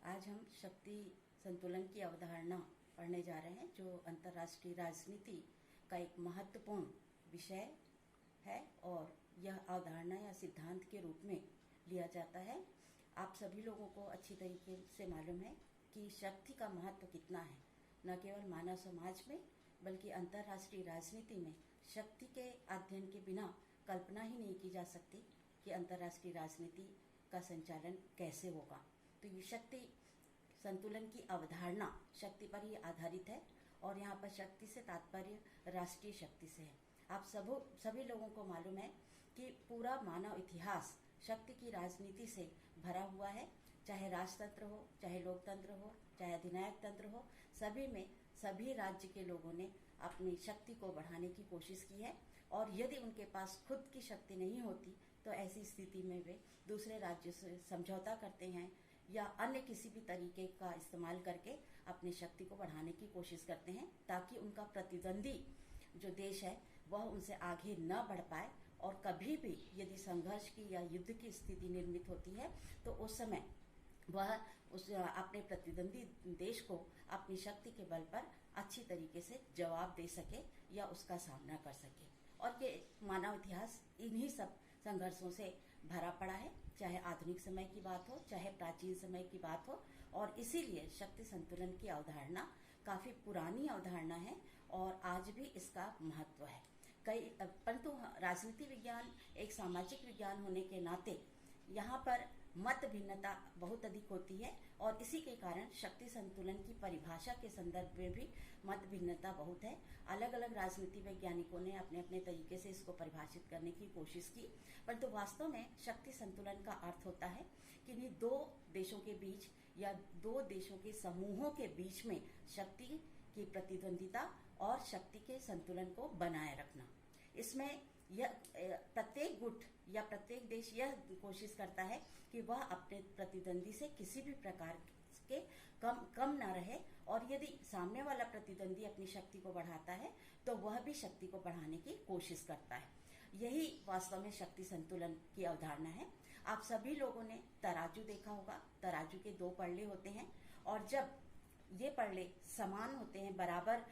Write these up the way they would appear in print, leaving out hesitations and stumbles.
आज हम शक्ति संतुलन की अवधारणा पढ़ने जा रहे हैं, जो अंतर्राष्ट्रीय राजनीति का एक महत्वपूर्ण विषय है और यह अवधारणा या सिद्धांत के रूप में लिया जाता है। आप सभी लोगों को अच्छी तरीके से मालूम है कि शक्ति का महत्व कितना है, न केवल मानव समाज में बल्कि अंतर्राष्ट्रीय राजनीति में शक्ति के अध्ययन के बिना कल्पना ही नहीं की जा सकती कि अंतर्राष्ट्रीय राजनीति का संचालन कैसे होगा। तो ये शक्ति संतुलन की अवधारणा शक्ति पर ही आधारित है और यहाँ पर शक्ति से तात्पर्य राष्ट्रीय शक्ति से है। आप सभी लोगों को मालूम है कि पूरा मानव इतिहास शक्ति की राजनीति से भरा हुआ है, चाहे राजतंत्र हो, चाहे लोकतंत्र हो, चाहे अधिनायक तंत्र हो, सभी में सभी राज्य के लोगों ने अपनी शक्ति को बढ़ाने की कोशिश की है। और यदि उनके पास खुद की शक्ति नहीं होती तो ऐसी स्थिति में वे दूसरे राज्यों से समझौता करते हैं या अन्य किसी भी तरीके का इस्तेमाल करके अपनी शक्ति को बढ़ाने की कोशिश करते हैं, ताकि उनका प्रतिद्वंदी जो देश है वह उनसे आगे न बढ़ पाए। और कभी भी यदि संघर्ष की या युद्ध की स्थिति निर्मित होती है तो उस समय वह उस अपने प्रतिद्वंदी देश को अपनी शक्ति के बल पर अच्छी तरीके से जवाब दे सके या उसका सामना कर सके। और ये मानव इतिहास इन्हीं सब संघर्षों से भरा पड़ा है, चाहे आधुनिक समय की बात हो, चाहे प्राचीन समय की बात हो। और इसीलिए शक्ति संतुलन की अवधारणा काफी पुरानी अवधारणा है और आज भी इसका महत्व है। परंतु राजनीति विज्ञान एक सामाजिक विज्ञान होने के नाते यहाँ पर मत भिन्नता बहुत अधिक होती है और इसी के कारण शक्ति संतुलन की परिभाषा के संदर्भ में भी मत भिन्नता बहुत है। अलग अलग राजनीति वैज्ञानिकों ने अपने अपने तरीके से इसको परिभाषित करने की कोशिश की, परंतु वास्तव में शक्ति संतुलन का अर्थ होता है कि नहीं दो देशों के बीच या दो देशों के समूहों के बीच में शक्ति की प्रतिद्वंदिता और शक्ति के संतुलन को बनाए रखना। इसमें यह प्रत्येक गुट या प्रत्येक देश यह कोशिश करता है कि वह अपने प्रतिद्वंदी से किसी भी प्रकार के कम न रहे, और यदि सामने वाला प्रतिद्वंदी अपनी शक्ति को बढ़ाता है तो वह भी शक्ति को बढ़ाने की कोशिश करता है। यही वास्तव में शक्ति संतुलन की अवधारणा है। आप सभी लोगों ने तराजू देखा होगा। तराजू के दो पल्ले होते हैं और जब ये पल्ले समान होते हैं, बराबर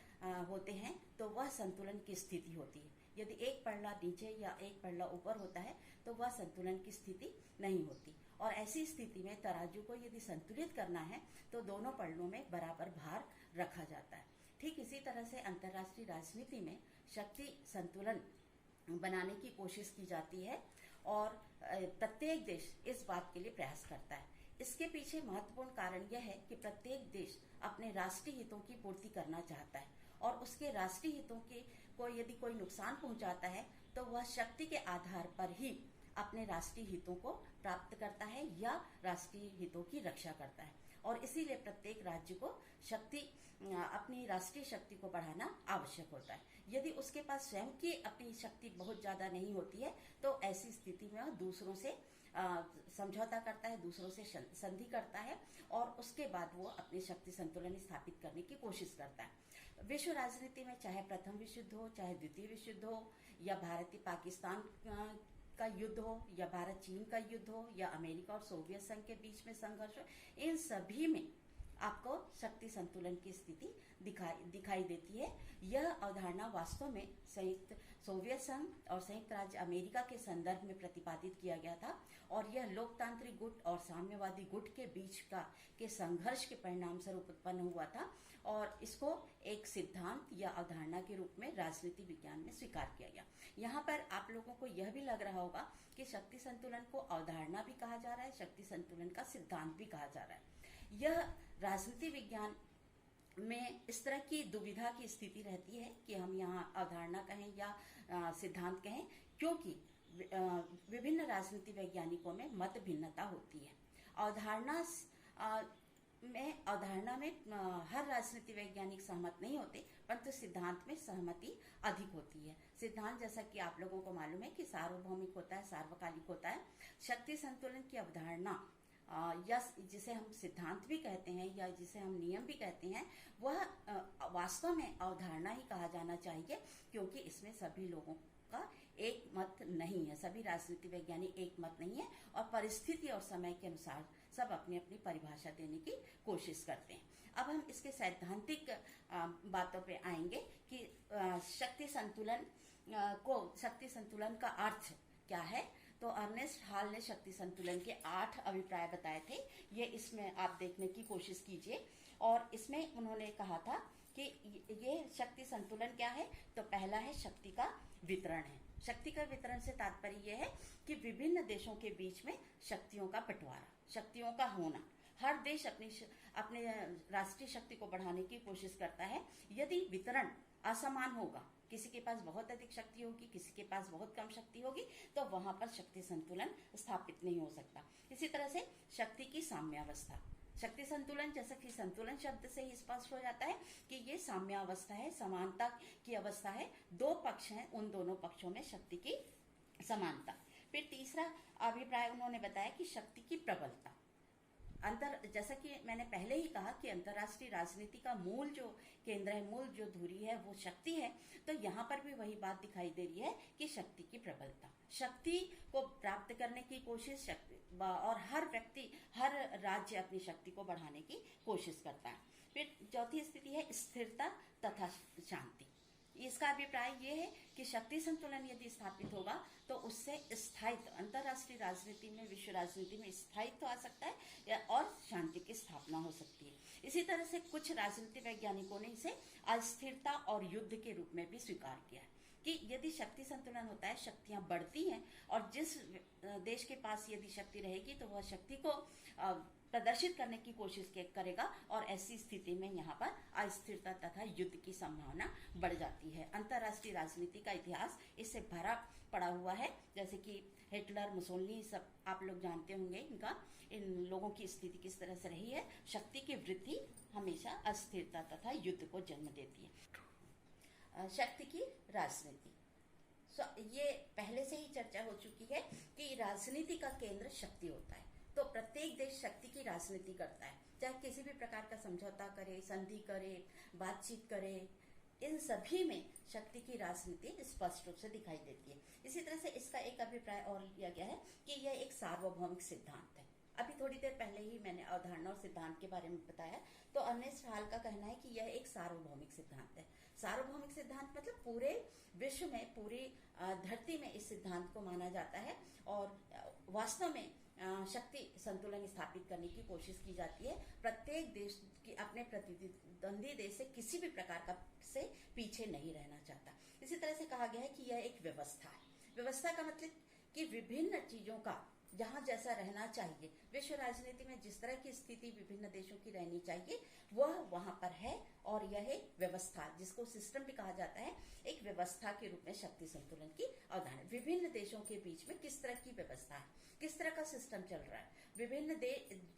होते हैं, तो वह संतुलन की स्थिति होती है। यदि एक पल्ला नीचे या एक पल्ला ऊपर होता है तो वह संतुलन की स्थिति नहीं होती। और ऐसी स्थिति में तराजू को यदि संतुलित करना है तो दोनों पल्लों में बराबर भार रखा जाता है। ठीक इसी तरह से अंतर्राष्ट्रीय राजनीति में शक्ति संतुलन बनाने की कोशिश की जाती है और प्रत्येक देश इस बात के लिए प्रयास करता है। इसके पीछे महत्वपूर्ण कारण यह है कि प्रत्येक देश अपने राष्ट्रीय हितों की पूर्ति करना चाहता है और उसके राष्ट्रीय हितों के को यदि कोई नुकसान पहुंचाता है तो वह शक्ति के आधार पर ही अपने राष्ट्रीय हितों को प्राप्त करता है या राष्ट्रीय हितों की रक्षा करता है। और इसीलिए प्रत्येक राज्य को अपनी राष्ट्रीय शक्ति को बढ़ाना आवश्यक होता है। यदि उसके पास स्वयं की अपनी शक्ति बहुत ज्यादा नहीं होती है तो ऐसी स्थिति में वह दूसरों से समझौता करता है, दूसरों से संधि करता है और उसके बाद वो अपनी शक्ति संतुलन स्थापित करने की कोशिश करता है। विश्व राजनीति में चाहे प्रथम विश्व युद्ध हो, चाहे द्वितीय विश्व युद्ध हो, या भारतीय पाकिस्तान का युद्ध हो, या भारत चीन का युद्ध हो, या अमेरिका और सोवियत संघ के बीच में संघर्ष हो, इन सभी में आपको शक्ति संतुलन की स्थिति दिखाई देती है। यह अवधारणा वास्तव में संयुक्त सोवियत संघ और संयुक्त राज्य अमेरिका के संदर्भ में प्रतिपादित किया गया था और यह लोकतांत्रिक गुट और साम्यवादी गुट के बीच के संघर्ष के परिणाम स्वरूप उत्पन्न हुआ था और इसको एक सिद्धांत या अवधारणा के रूप में राजनीति विज्ञान में स्वीकार किया गया। यहाँ पर आप लोगों को यह भी लग रहा होगा कि शक्ति संतुलन को अवधारणा भी कहा जा रहा है, शक्ति संतुलन का सिद्धांत भी कहा जा रहा है। यह राजनीति विज्ञान में इस तरह की दुविधा की स्थिति रहती है कि हम यहाँ अवधारणा कहें या सिद्धांत कहें, क्योंकि विभिन्न राजनीति वैज्ञानिकों में मत भिन्नता होती है। अवधारणा में हर राजनीति वैज्ञानिक सहमत नहीं होते, परंतु सिद्धांत में सहमति अधिक होती है। सिद्धांत जैसा कि आप लोगों को मालूम है कि सार्वभौमिक होता है, सार्वकालिक होता है। शक्ति संतुलन की अवधारणा या जिसे हम सिद्धांत भी कहते हैं या जिसे हम नियम भी कहते हैं, वह वास्तव में अवधारणा ही कहा जाना चाहिए, क्योंकि इसमें सभी लोगों का एक मत नहीं है, सभी राजनीति वैज्ञानिक एक मत नहीं है, और परिस्थिति और समय के अनुसार सब अपनी अपनी परिभाषा देने की कोशिश करते हैं। अब हम इसके सैद्धांतिक बातों पे आएंगे कि शक्ति संतुलन का अर्थ क्या है। तो अर्नेस्ट हॉल ने शक्ति संतुलन के 8 अभिप्राय बताए थे, ये इसमें आप देखने की कोशिश कीजिए। और इसमें उन्होंने कहा था कि ये शक्ति संतुलन क्या है। तो पहला है शक्ति का वितरण है। शक्ति का वितरण से तात्पर्य यह है कि विभिन्न देशों के बीच में शक्तियों का बंटवारा, शक्तियों का होना। हर देश अपने राष्ट्रीय शक्ति को बढ़ाने की कोशिश करता है। यदि वितरण असमान होगा, किसी के पास बहुत अधिक शक्ति होगी, किसी के पास बहुत कम शक्ति होगी, तो वहां पर शक्ति संतुलन स्थापित नहीं हो सकता। इसी तरह से शक्ति की साम्यावस्था, शक्ति संतुलन जैसा कि संतुलन शब्द से ही स्पष्ट हो जाता है कि ये साम्यावस्था है, समानता की अवस्था है। दो पक्ष हैं, उन दोनों पक्षों में शक्ति की समानता। फिर तीसरा अभिप्राय उन्होंने बताया कि शक्ति की प्रबलता। जैसा कि मैंने पहले ही कहा कि अंतर्राष्ट्रीय राजनीति का मूल जो केंद्र है, मूल जो धुरी है, वो शक्ति है। तो यहाँ पर भी वही बात दिखाई दे रही है कि शक्ति की प्रबलता, शक्ति को प्राप्त करने की कोशिश, और हर व्यक्ति, हर राज्य अपनी शक्ति को बढ़ाने की कोशिश करता है। फिर चौथी स्थिति है स्थिरता तथा शांति। इसका अभिप्राय ये है कि शक्ति संतुलन यदि स्थापित होगा तो उससे स्थायित्व, अंतर्राष्ट्रीय राजनीति में, विश्व राजनीति में स्थायित्व आ सकता है और शांति की स्थापना हो सकती है। इसी तरह से कुछ राजनीति वैज्ञानिकों ने इसे अस्थिरता और युद्ध के रूप में भी स्वीकार किया है कि यदि शक्ति संतुलन होता है, शक्तियां बढ़ती हैं, और जिस देश के पास यदि शक्ति रहेगी तो वह शक्ति को प्रदर्शित करने की कोशिश करेगा, और ऐसी स्थिति में यहाँ पर अस्थिरता तथा युद्ध की संभावना बढ़ जाती है। अंतर्राष्ट्रीय राजनीति का इतिहास इससे भरा पड़ा हुआ है, जैसे कि हिटलर, मुसोलिनी, सब आप लोग जानते होंगे इन लोगों की स्थिति किस तरह से रही है। शक्ति की वृद्धि हमेशा अस्थिरता तथा युद्ध को जन्म देती है। शक्ति की राजनीति, ये पहले से ही चर्चा हो चुकी है कि राजनीति का केंद्र शक्ति होता है। तो प्रत्येक देश शक्ति की राजनीति करता है, चाहे किसी भी प्रकार का समझौता करे, संधि करे, बातचीत करे, इन सभी में शक्ति की राजनीति स्पष्ट रूप से दिखाई देती है। इसी तरह से इसका एक अभिप्राय और लिया गया है कि यह एक सार्वभौमिक सिद्धांत है। अभी थोड़ी देर पहले ही मैंने अवधारणा और सिद्धांत के बारे में बताया। तो अर्नेस्ट हॉल का कहना है कि यह एक सार्वभौमिक सिद्धांत है। सार्वभौमिक सिद्धांत मतलब पूरे विश्व में, पूरी धरती में इस सिद्धांत को माना जाता है, और वास्तव में शक्ति संतुलन स्थापित करने की कोशिश की जाती है। प्रत्येक देश की अपने प्रतिद्वंदी देश से किसी भी प्रकार का से पीछे नहीं रहना चाहता। इसी तरह से कहा गया है कि यह एक व्यवस्था है। व्यवस्था का मतलब कि विभिन्न चीजों का जहाँ जैसा रहना चाहिए, विश्व राजनीति में जिस तरह की स्थिति विभिन्न देशों की रहनी चाहिए वह वहां पर है, और यह एक व्यवस्था, जिसको सिस्टम भी कहा जाता है, एक व्यवस्था के रूप में शक्ति संतुलन की अवधारणा। विभिन्न देशों के बीच में किस तरह की व्यवस्था है, किस तरह का सिस्टम चल रहा है, विभिन्न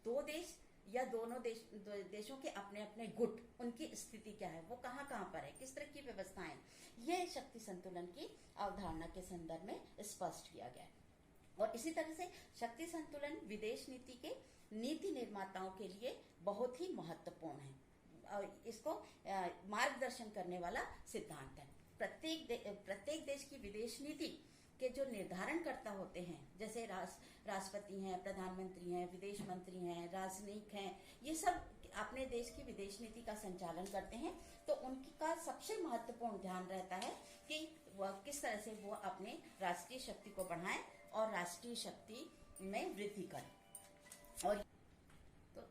दो देश या दोनों देशों के अपने अपने गुट, उनकी स्थिति क्या है, वो कहाँ कहाँ पर है, किस तरह की व्यवस्थाएं, ये शक्ति संतुलन की अवधारणा के संदर्भ में स्पष्ट किया गया है। और इसी तरह से शक्ति संतुलन विदेश नीति के नीति निर्माताओं के लिए बहुत ही महत्वपूर्ण है, और इसको मार्गदर्शन करने वाला सिद्धांत है। प्रत्येक देश की विदेश नीति के जो निर्धारणकर्ता होते हैं, जैसे राष्ट्रपति हैं, प्रधानमंत्री हैं, विदेश मंत्री हैं, राजनयिक हैं, ये सब अपने देश की विदेश नीति का संचालन करते हैं। तो उनका सबसे महत्वपूर्ण ध्यान रहता है कि वह किस तरह से वो अपने राष्ट्रीय शक्ति को बढ़ाएं और राष्ट्रीय शक्ति में वृद्धि करें। और तो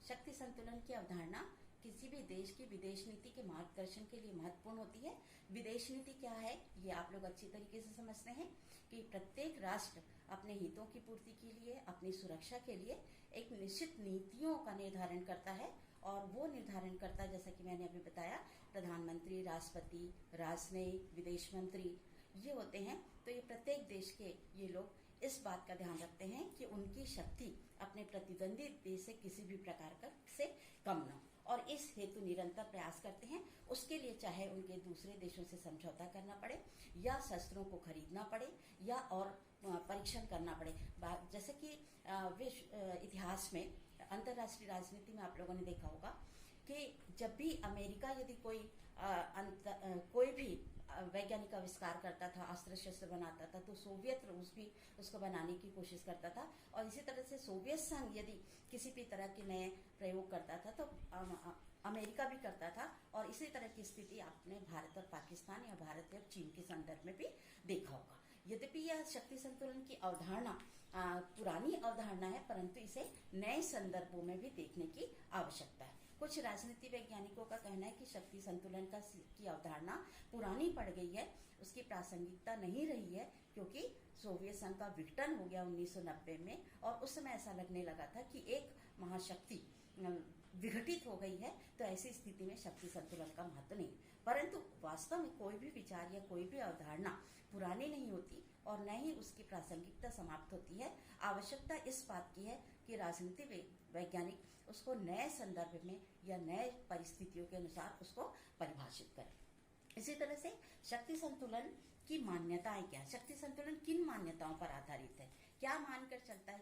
शक्ति संतुलन की अवधारणा किसी भी देश की विदेश नीति के मार्गदर्शन के लिए महत्वपूर्ण होती है। विदेश नीति क्या है, ये आप लोग अच्छी तरीके से समझते हैं कि प्रत्येक राष्ट्र अपने हितों की पूर्ति के लिए, अपनी सुरक्षा के लिए एक निश्चित नीतियों का निर्धारण करता है, और वो निर्धारणकर्ता, जैसा कि मैंने अभी बताया, प्रधानमंत्री, राष्ट्रपति, राजनयिक, विदेश मंत्री, ये होते हैं। तो ये प्रत्येक देश के ये लोग इस बात का ध्यान रखते हैं कि उनकी शक्ति अपने प्रतिद्वंदी देश से किसी भी प्रकार से कम न हो, और इस हेतु निरंतर प्रयास करते हैं। उसके लिए चाहे उनके दूसरे देशों से समझौता करना पड़े, या शस्त्रों को खरीदना पड़े, या और परीक्षण करना पड़े। जैसे कि विश्व इतिहास में, अंतर्राष्ट्रीय राजनीति में आप लोगों ने देखा होगा कि जब भी अमेरिका यदि कोई भी वैज्ञानिक आविष्कार करता था, अस्त्र शस्त्र बनाता था, तो सोवियत रूस भी उसको बनाने की कोशिश करता था। और इसी तरह से सोवियत संघ यदि किसी भी तरह के नए प्रयोग करता था तो अमेरिका भी करता था। और इसी तरह की स्थिति आपने भारत और पाकिस्तान या भारत और चीन के संदर्भ में भी देखा होगा। यद्यपि यह शक्ति संतुलन की अवधारणा पुरानी अवधारणा है, परंतु इसे नए संदर्भों में भी देखने की आवश्यकता है। कुछ राजनीति वैज्ञानिकों का कहना है कि शक्ति संतुलन की अवधारणा पुरानी पड़ गई है, उसकी प्रासंगिकता नहीं रही है, क्योंकि सोवियत संघ का विघटन हो गया 1990 में और उस समय ऐसा लगने लगा था कि एक महाशक्ति विघटित हो गई है, तो ऐसी स्थिति में शक्ति संतुलन का महत्व नहीं। परंतु वास्तव में कोई भी विचार या कोई भी अवधारणा पुरानी नहीं होती और न ही उसकी प्रासंगिकता समाप्त होती है। आवश्यकता इस बात की है कि राजनीति वैज्ञानिक उसको नए संदर्भ में या नए परिस्थितियों के अनुसार उसको परिभाषित करें। इसी तरह से शक्ति संतुलन की मान्यताएं क्या है, शक्ति संतुलन किन मान्यताओं पर आधारित है, क्या मानकर चलता है